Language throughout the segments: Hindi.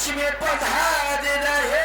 बीच में पधार रहे।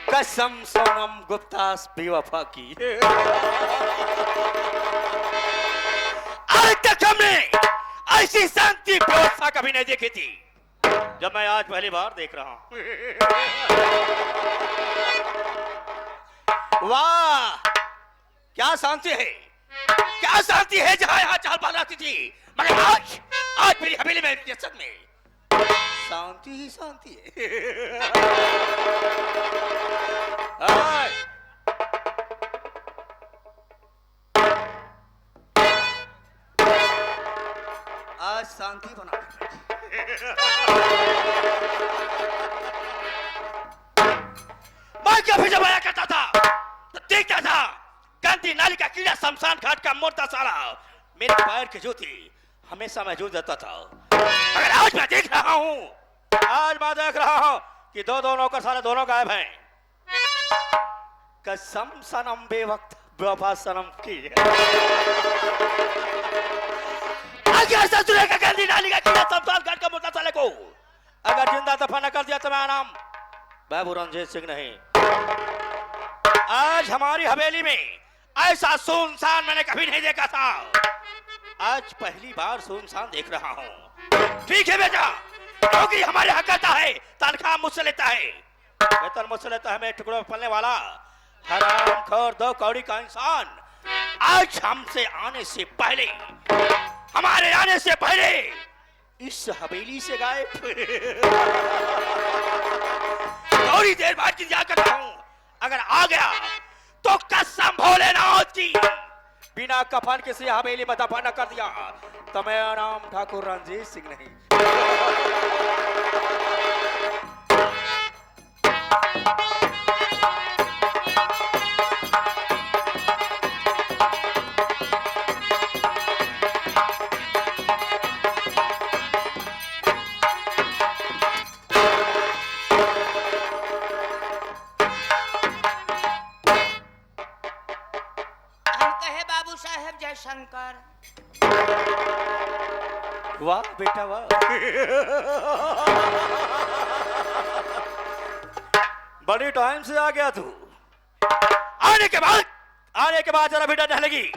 कसम सोनम गुप्ता बेवफा की, आज तक हमने ऐसी शांति व्यवस्था कभी नहीं देखी थी जब मैं आज पहली बार देख रहा हूं। वाह, क्या शांति है, क्या शांति है जहां यहां चाल पाल आती थी, मगर आज मेरी हवेली में, जसद में शांति ही शांति है। आज शांति बना मैं कभी जब आया करता था तो देखता था गंदी नाली का कीड़ा शमशान घाट का मोटा साला मेरे पैर की जूती हमेशा महजूद रहता था, मगर आज मैं देख रहा हूं कि दो नौकर साले दोनों गायब हैं। कसम सनम बेवक्त बेवफा सनम की, अगर ससुरे का गंदी नाली का कीड़ा शमशान घाट का मोटा साले को अगर जिंदा दफन न कर दिया तो मेरा नाम बाबू रंजीत सिंह नहीं। आज हमारी हवेली में ऐसा सुनसान मैंने कभी नहीं देखा था, आज पहली बार सुनसान देख रहा हूं। ठीक है बेटा, क्योंकि हमारे हक करता है, तनख्वाह मुझसे लेता है, वेतन मुझसे लेता है, मेरे टुकड़ों में पलने वाला हरामखोर दो कौड़ी का इंसान आज हमसे आने से पहले, हमारे आने से पहले इस हवेली से गायब। थोड़ी देर बाद इंतजार करता हूं, अगर आ गया तो कसम भोलेनाथ की बिना कफन किसी हवेली में दफन न कर दिया तो मेरा नाम ठाकुर रंजीत सिंह नहीं। शंकर, वाह बेटा वाह, बड़ी टाइम से आ गया तू। आने के बाद जरा बेटा डर लगी,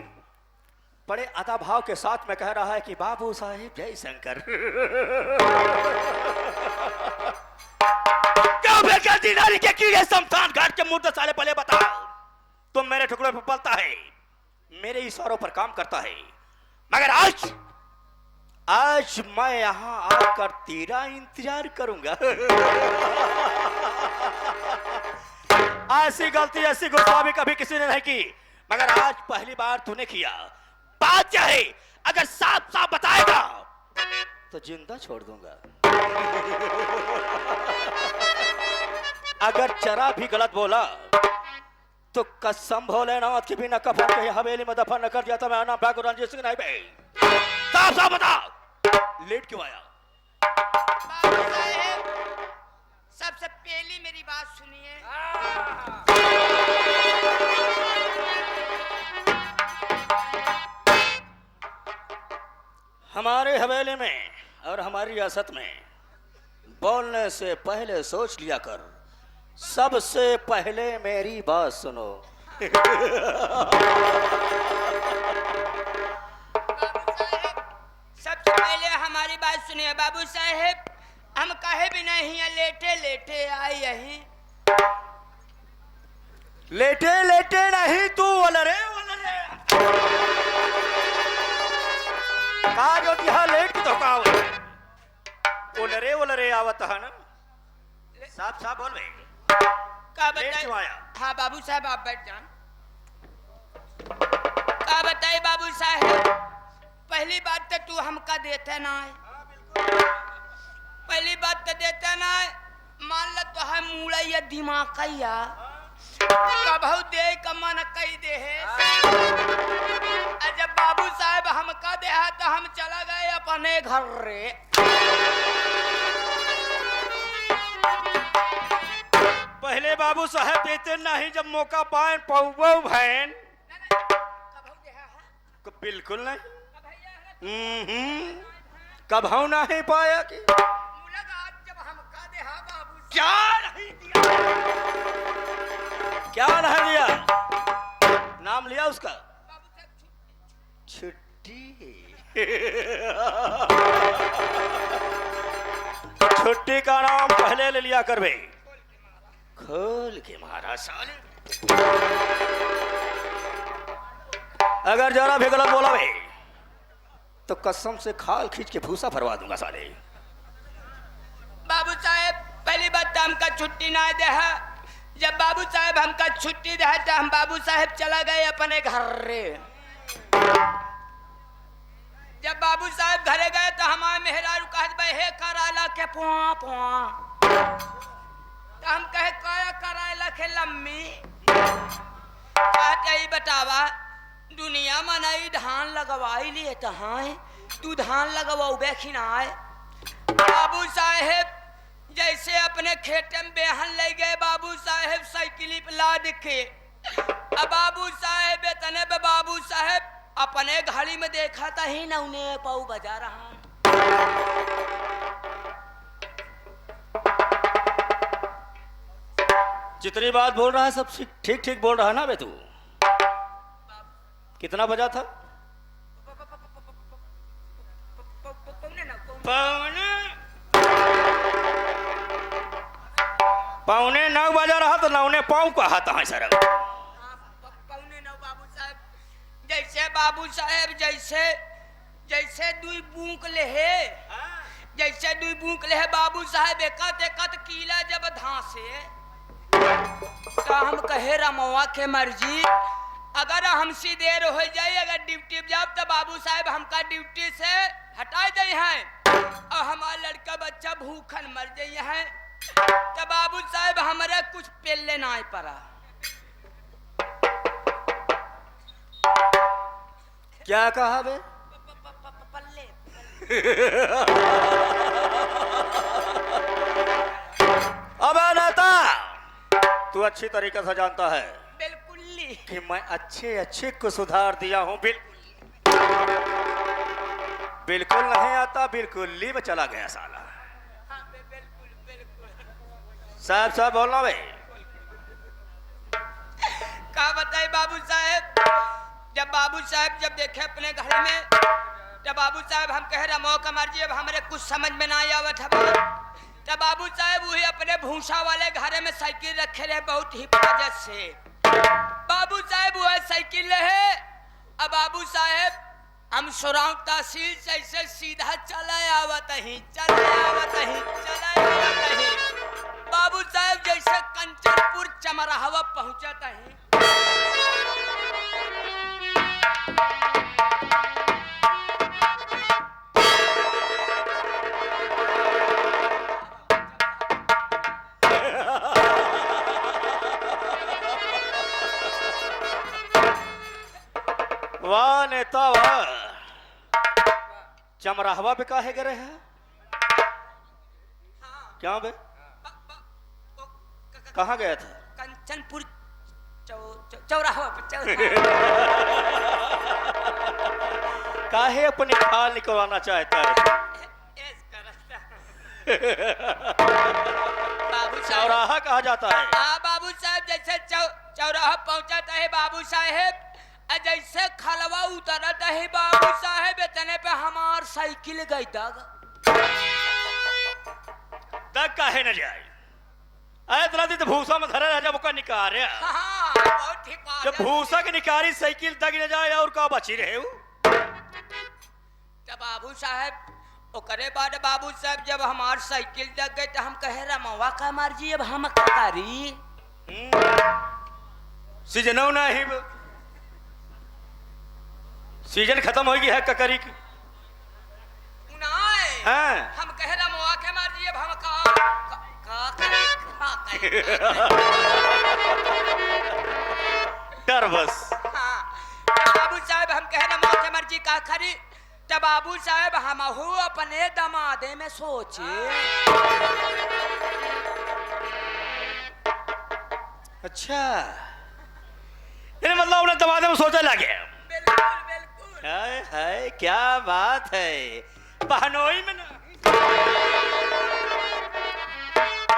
बड़े अदा भाव के साथ में कह रहा है कि बाबू साहेब जय शंकर। क्या बेकार दी नारी के कीड़े शमशान घाट के मुर्दे साले पले बता, तुम मेरे टुकड़े पर पलता है, मेरे इशारों पर काम करता है, मगर आज मैं यहां आकर तेरा इंतजार करूंगा। ऐसी गलती ऐसी गुस्सा भी कभी किसी ने नहीं की, मगर आज पहली बार तूने किया। बात क्या है, अगर साफ साफ बताएगा तो जिंदा छोड़ दूंगा, अगर जरा भी गलत बोला तो कसम भोलेनाथ की बिना कफन के हवेली में दफन न कर दिया तो मैं नाम ठाकुर रंजीत सिंह नहीं बे। साफ साफ बता, लेट क्यों आया? बाबू साहेब, सबसे पहले मेरी बात सुनिए। हमारे हवेली में और हमारी रियासत में बोलने से पहले सोच लिया कर, सबसे पहले मेरी बात सुनो। सबसे पहले हमारी बात सुनिए बाबू साहेब, हम कहे भी नहीं है लेटे लेटे आए यहीं। लेटे लेटे नहीं तू वलरे वलरे का जो तिहा लेट की धोखा वलरे आवत है ना। साफ साफ बोल भाई का लेट बताए? क्यों आया? हाँ बाबू साहब आप बैठ जान। का बताए बाबू साहेब, पहली बात तो तू हमका देते ना है। पहली बात तो देते ना है, मान लो तो है मूड़ा या दिमाग कैया कभू दे कमन कही दे है। जब बाबू साहब हमका दे है तो हम चला गए अपने घर रे। पहले बाबू साहब देते नहीं, जब मौका पाए पौबो भैन कभू दे है बिल्कुल नहीं। कभू नहीं पाया कि जब हमका दे है बाबू क्या नहीं दिया, क्या नहीं दिया? नाम लिया उसका बाबू साहब छुट्टी। छुट्टी का नाम पहले ले लिया कर बे। खोल के मारा साले, अगर जरा भी गलत बोला बे तो कसम से खाल खींच के भूसा भरवा दूंगा साले। बाबू साहेब पहली बात तो हमका छुट्टी ना दे है। जब बाबू साहेब हमका छुट्टी दे तो हम बाबू साहेब चला गए अपने घर रे। जब बाबू साहेब घरे गए तो हमारे मेहरारू कहत भाई हे कराला के पुआ पुआ, तो हम कहे काया कराला के लम्मी। कहते ही बतावा दुनिया में नहीं धान लगवाई लिए तो हाँ तू धान लगवाऊ बेखी ना है। बाबू साहेब जैसे अपने खेत में बेहन ले गए बाबू साहेब साइकिल पे लाद के। अब बाबू साहेब इतने पे बाबू साहेब अपने घड़ी में देखा था ही ना उन्हें पाऊ बजा रहा। जितनी बात बोल रहा है सब ठीक ठीक बोल रहा है ना बे तू? कितना बजा था? पौने 9 बजा रहा तो 9 पाऊ कहा था सर। पौने 9 बाबू साहब जैसे बाबू साहेब जैसे जैसे दुई बूक ले है, जैसे दुई बूक ले है बाबू साहेब एकत एकत कीला जब धांसे तो हम कहे रमवा के मर्जी। अगर हमसे देर हो जाए अगर ड्यूटी जाब तो बाबू साहेब हमका ड्यूटी से हटा जाए हैं और हमारा लड़का बच्चा भूखन मर जाए हैं तो बाबू साहेब हमारे कुछ पेले ना पड़ा। क्या कहा बे? पल्ले अब नेता तू अच्छी तरीके से जानता है बिल्कुल कि मैं अच्छे अच्छे को सुधार दिया हूँ। बिल्कुल नहीं आता, बिल्कुल में चला गया साला। हाँ, बिल्कुल बिल्कुल साहब साहब बोलना भाई। क्या बताए बाबू साहेब, जब बाबू साहेब जब देखे अपने घर में तब बाबू साहेब हम कह रहे मौका मर्जी अब हमारे कुछ समझ में ना आवत है। तब बाबू साहेब वही अपने भूसा वाले घर में साइकिल रखे रहे बहुत हिफाजत से। बाबू साहेब वह साइकिल है। अब बाबू साहेब हम सुराव तहसील से ऐसे सीधा चला आवत ही बाबू साहेब जैसे कंचनपुर चमराहवा पहुंचता है। वाह नेता वाह, चमराहवा पे काहे गए हैं? क्या बे? कहाँ गया था? कंचनपुर चौराहा काहे अपने खाल निकलवाना चाहता है? बाबू साहब चौराहा कहा जाता है। हाँ बाबू साहब, जैसे चौराहा पहुंचाता है बाबू साहेब, जैसे खलवा उतरता है बाबू साहेब, इतने पे हमार साइकिल गई तक काहे न जाए। इतना दिन भूसा में धरा रह जा मुका निकाल रहा। हाँ, बहुत ठीक बात जब है। भूसा की निकारी साइकिल तक न जाए और का बची रहे हो। तो बाबू साहब ओकरे बाद बाबू साहब जब हमार साइकिल लग गई तो हम कहे रमवा का मार जी अब हम का करी। सीजनों नहीं सीजन खत्म हो गई है ककरी की। हाँ। हम कहे रमवा के मार जी अब हम का डर बस। हाँ, बाबू साहब हम कहे रमवा के मर्जी का खरी। तब बाबू साहब हम अपने दमादे में सोचे। अच्छा, ये मतलब उन्हें दमादे में सोचा लगे। बिल्कुल बिल्कुल। हाय हाय क्या बात है। बहनोई में ना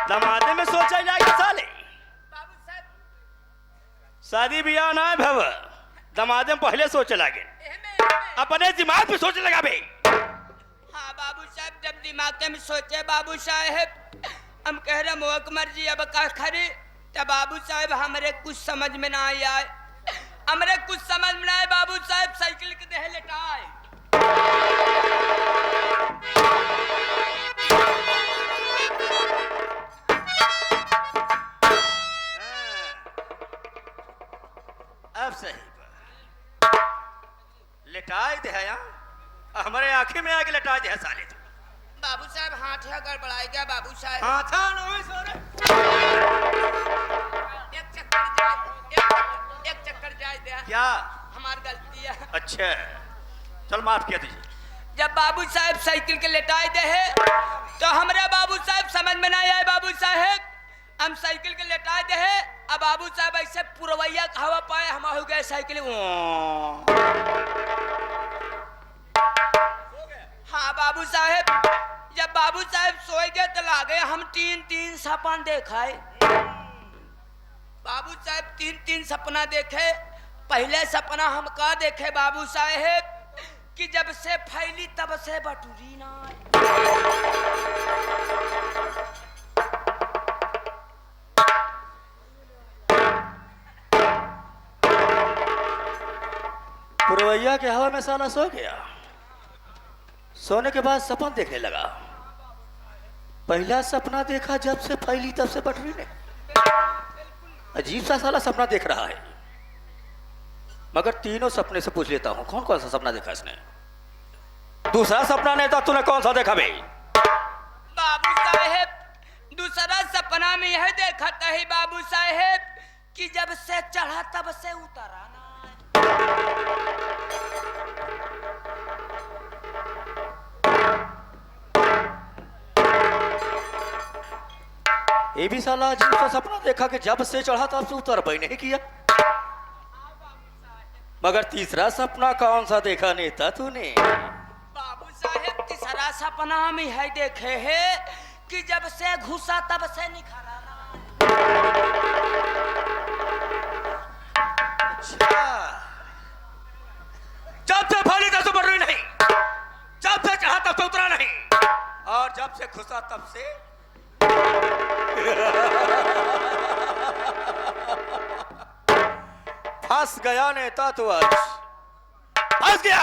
दमादे में सोचा लगे साले। बाबू साहब शादी ब्याह ना भव, दमादे में पहले सोचे लगे। अपने दिमाग पे सोच लगा भाई। हाँ बाबू साहब, जब दिमाग में सोचे बाबू साहब हम कह रहे मोहक मर्जी अब का खरी। तब बाबू साहब हमरे कुछ समझ में ना आए, हमरे कुछ समझ में ना आए। बाबू साहब साइकिल के देह लेटाए। अब सही लेटाए दे है यहाँ हमारे आंखें में आके लेटाए दे है साले। तो बाबू साहब हाथ है गड़बड़ाई गया बाबू साहब। हाथा नहीं सोरे। एक चक्कर जाए दे। क्या हमारी गलती है। अच्छा चल माफ किया दीजिए। जब बाबू साहब साइकिल के लेटाए दे है तो हमारे बाबू साहब समझ में ना आए। बाबू साहब हम साइकिल के लेटाए दे है। अब बाबू साहब ऐसे पुरवैया हवा पाए हम हो गए साइकिल। हाँ बाबू साहब, जब बाबू साहब सोए गए तो लागे हम तीन सपन देखाए। बाबू साहब तीन सपना देखे। पहले सपना हम का देखे बाबू साहब कि जब से फैली तब से बटुरी ना। पुरवैया के हवा में साला सो गया। सोने के बाद सपन देखने लगा। पहला सपना देखा जब से फैली तब से बटुरी ने। अजीब सा साला सपना देख रहा है। मगर तीनों सपने से पूछ लेता हूं कौन कौन सा सपना देखा इसने। दूसरा सपना नहीं था तूने कौन सा देखा भाई। बाबू साहेब दूसरा सपना में यह देखा था ही बाबू साहेब कि जब से चढ़ा तब से उतरा ना। ये भी साला अजीब सा सपना देखा कि जब से चढ़ा तब से उतर पाई नहीं किया। मगर तीसरा सपना कौन सा देखा नहीं था तूने। बाबू साहेब तीसरा सपना में है देखे है कि जब से घुसा तब से निखरा ना। अच्छा, जब से फैली तब से बढ़ रही नहीं, जब से चढ़ा तब से उतरा नहीं, और जब से घुसा तब से फंस गया नेता। तो आज फंस गया।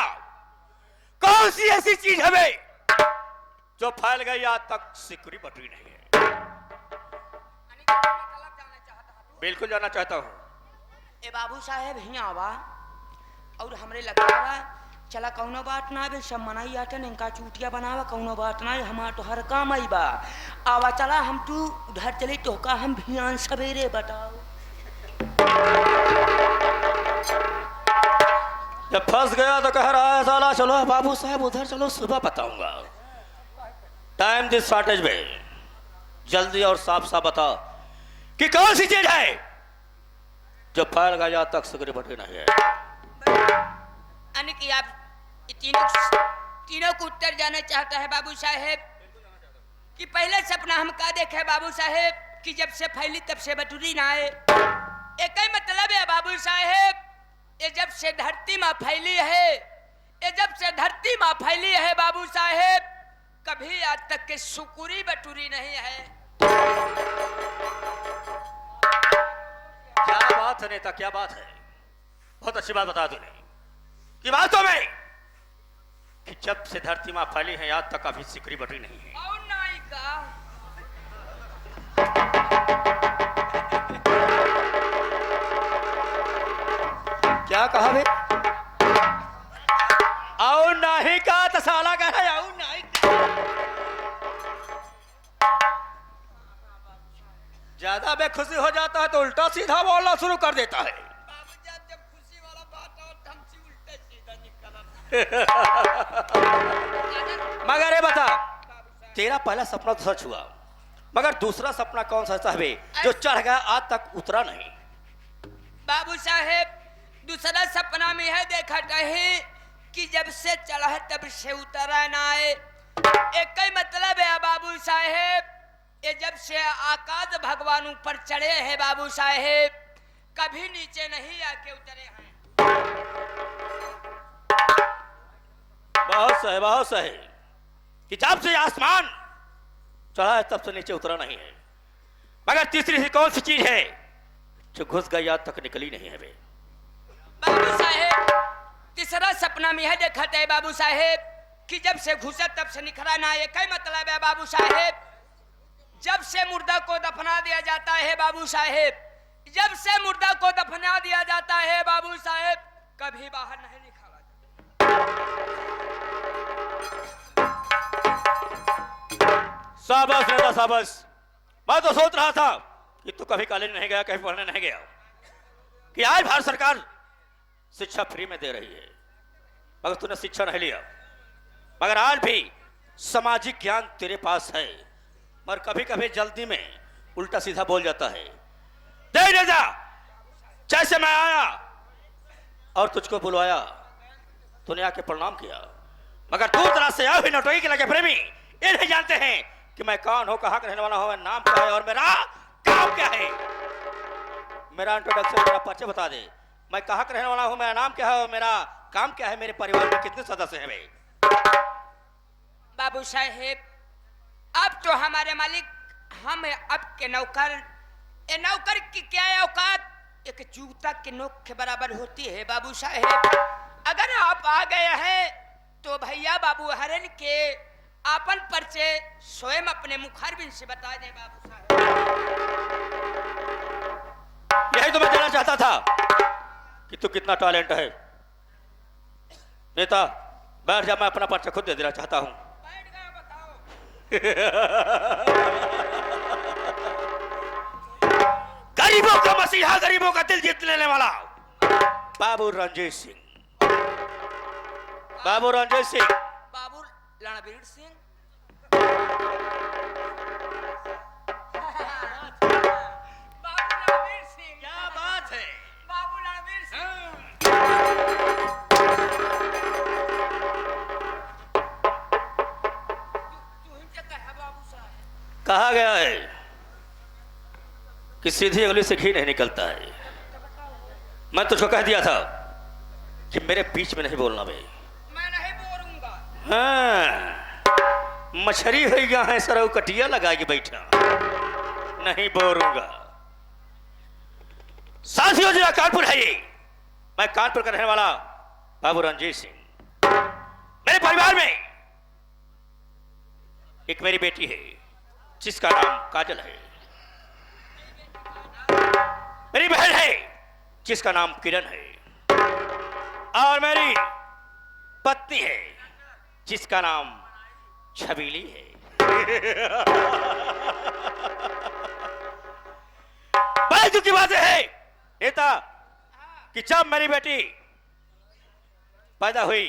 कौन सी ऐसी चीज है बे जो फैल गई आज तक सिकुड़ी बटुरी नहीं है। बिल्कुल जाना चाहता हूँ। ए बाबू साहेब ही आवा और हमरे लगा चला कौनो बात ना बे सब मनाई आटे इनका चूटिया बनावा कौनो बात ना हमार तो हर काम आई बा। आवा चला हम तू उधर चले तो का हम भियान सवेरे बताओ। जब फंस गया तो कह रहा है साला चलो बाबू साहब उधर चलो सुबह बताऊंगा। टाइम दिस शॉर्टेज में जल्दी और साफ साफ बताओ कि कौन सी चीज है जो फैल गया तक सिकुड़ी बटुरी नहीं है। यानी कि आप तीनों को उत्तर जाना चाहता है बाबू साहेब कि पहले सपना हम का देखे बाबू साहेब कि जब से फैली तब से बटुरी ना आए। एक ही मतलब है बाबू साहेब, ये जब से धरती में फैली है, ये जब से धरती में फैली है बाबू साहेब, कभी आज तक के सुकुरी बटुरी नहीं है। क्या बात है नेता, क्या बात है। बहुत अच्छी बात बता तूने कि वास्तव में कि जब से धरती मां फैली है आज तक अभी सिकरी बटरी नहीं है। और नहीं का क्या कहा बे? और नहीं का तो साला कहा है और नहीं का। ज्यादा बेखुशी हो जाता है तो उल्टा सीधा बोलना शुरू कर देता है। बाबूजी जब खुशी वाला बात हो तो हमसे उल्टा सीधा निकला। मगर ये बता, तेरा पहला सपना तो सच हुआ, मगर दूसरा सपना कौन सा है जो चढ़ गया आज तक उतरा नहीं? बाबू साहेब दूसरा सपना में है देखा कहीं कि जब से चढ़ा है तब से उतरा ना आए। एक ही मतलब है बाबू साहेब, ये जब से आकाश भगवान ऊपर चढ़े हैं बाबू साहेब, कभी नीचे नहीं आके उतरे हैं। बहुत सही कि जब से आसमान चढ़ा है तब से नीचे उतरा नहीं है। मगर तीसरी सी कौन सी चीज है जो घुस गई आज तक निकली नहीं है बे? बाबू साहेब तीसरा सपना में है देखा है बाबू साहेब कि जब से घुसा तब से निखरा ना। एक ही मतलब है बाबू साहेब, जब से मुर्दा को दफना दिया जाता है बाबू साहेब, जब से मुर्दा को दफना दिया जाता है बाबू साहेब, कभी बाहर नहीं निकाला जाता। शाबाश नेता शाबाश। मैं तो सोच रहा था कि तू कभी कॉलेज नहीं गया, कहीं पढ़ने नहीं गया, कि आज भारत सरकार शिक्षा फ्री में दे रही है, मगर तूने शिक्षा नहीं लिया। मगर आज भी सामाजिक ज्ञान तेरे पास है, मगर कभी कभी जल्दी में उल्टा सीधा बोल जाता है। दे जा, जैसे मैं आया और तुझको बुलवाया, तूने आके प्रणाम किया, मगर दूर दराज से आए हुए नटोई के लगे प्रेमी ये नहीं जानते हैं कि मैं कौन हूं, कहां का रहने वाला हूं, मेरा नाम क्या है और मेरा काम क्या है। मेरा इंट्रोडक्शन, मेरा परिचय बता दे। मैं कहां का रहने वाला हूं, मेरा नाम क्या है और मेरा काम क्या है, मेरे परिवार में कितने सदस्य हैं भाई? बाबू साहेब अब तो हमारे मालिक, हम आपके नौकर। ये नौकर की क्या औकात एक जूता के नोक के बराबर होती है बाबू साहेब। अगर आप आ गए हैं तो भैया बाबू हरन के आपन परिचय स्वयं अपने मुखारबिन से बता दें बाबू साहेब। यही तो मैं जानना चाहता था कि तू कितना टैलेंट है। नेता बैठ जा, मैं अपना परिचय खुद दे देना चाहता हूं। बैठ गए बताओ। गरीबों का मसीहा, गरीबों का दिल जीत लेने वाला बाबू रणजीत सिंह। बाबू रणजीत सिंह, बाबू रणबीर सिंह। बाबू रणबीर सिंह, क्या बात है। बाबू रणबीर सिंह। तू ही जगह है बाबू साहब। कहा गया है कि सीधी उंगली से घी नहीं निकलता है। मैं तुझको कह दिया था कि मेरे बीच में नहीं बोलना बे। मैं नहीं बोलूंगा। हाँ, मछली हुई यहाँ है सरऊ कटिया लगाई बैठा, नहीं बोलूंगा। साथियों जिला कानपुर है ये, मैं कानपुर का रहने वाला बाबू रणजीत सिंह। मेरे परिवार में एक मेरी बेटी है जिसका नाम काजल है, मेरी बहन है जिसका नाम किरण है, और मेरी पत्नी है जिसका नाम छबीली है। बड़ी दुख की बात है नेता कि जब मेरी बेटी पैदा हुई,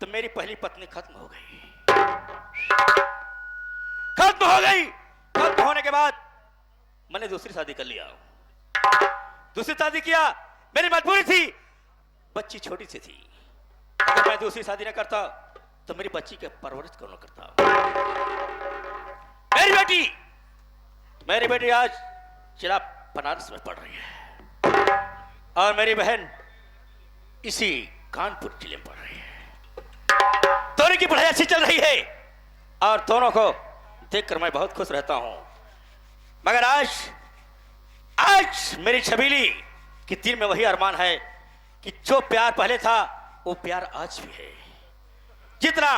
तो मेरी पहली पत्नी खत्म हो गई। खत्म होने के बाद मैंने दूसरी शादी कर लिया। दूसरी शादी किया, मेरी मजबूरी थी, बच्ची छोटी सी थी। अगर मैं दूसरी शादी न करता तो मेरी बच्ची के परवरिश कौन करता। मेरी बेटी मेरी बेटी आज जिला बनारस में पढ़ रही है और मेरी बहन इसी कानपुर जिले में पढ़ रही है। दोनों की पढ़ाई अच्छी चल रही है और दोनों को देखकर मैं बहुत खुश रहता हूं। मगर आज मेरी छबीली के दिल में वही अरमान है कि जो प्यार पहले था वो प्यार आज भी है। जितना